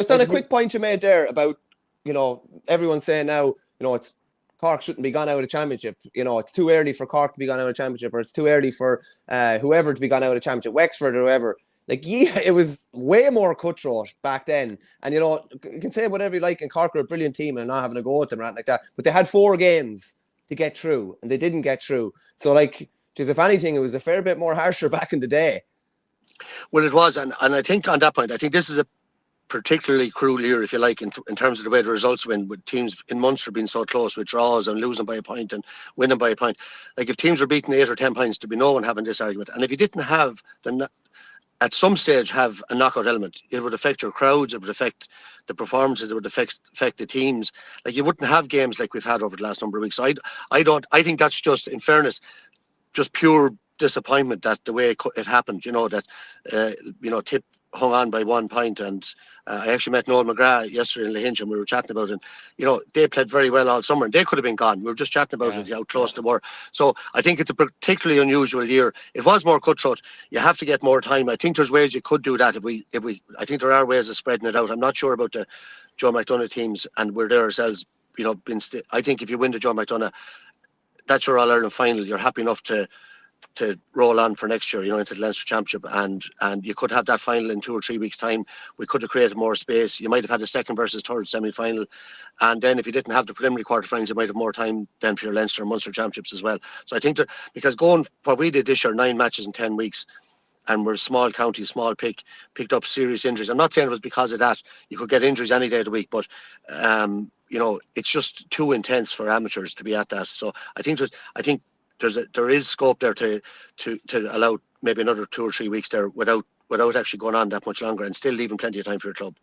Just on a quick point you made there about, everyone's saying now, it's Cork shouldn't be gone out of the championship. It's too early for Cork to be gone out of the championship, or it's too early for whoever to be gone out of the championship, Wexford or whoever. It was way more cutthroat back then. And, you can say whatever you like, and Cork are a brilliant team and not having a go at them or anything like that. But they had 4 games to get through, and they didn't get through. So, if anything, it was a fair bit more harsher back in the day. Well, it was. And I think on that point, I think this is a particularly cruel year, if you like, in terms of the way the results win, with teams in Munster being so close, with draws and losing by a point and winning by a point. If teams were beating 8 or 10 points, there'd be no one having this argument. And if you didn't have at some stage have a knockout element, it would affect your crowds, it would affect the performances, it would affect the teams. You wouldn't have games like we've had over the last number of weeks. So I think that's just, in fairness, just pure disappointment that the way it happened. Tip hung on by 1 point, and I actually met Noel McGrath yesterday in Lahinch, and we were chatting about it. And, they played very well all summer, and they could have been gone. We were just chatting about it, how close they were. So I think it's a particularly unusual year. It was more cutthroat. You have to get more time. I think there's ways you could do that if we. I think there are ways of spreading it out. I'm not sure about the Joe McDonagh teams, and we're there ourselves. I think if you win the Joe McDonagh, that's your All-Ireland final. You're happy enough to roll on for next year, into the Leinster Championship, and you could have that final in 2 or 3 weeks' time. We could have created more space. You might have had a second versus third semi-final, and then if you didn't have the preliminary quarterfinals, you might have more time then for your Leinster and Munster Championships as well. So I think that, because going what we did this year, 9 matches in 10 weeks, and we're a small county, small picked up serious injuries. I'm not saying it was because of that. You could get injuries any day of the week, but it's just too intense for amateurs to be at that. So I think there is scope there to allow maybe another 2 or 3 weeks there without actually going on that much longer, and still leaving plenty of time for your club.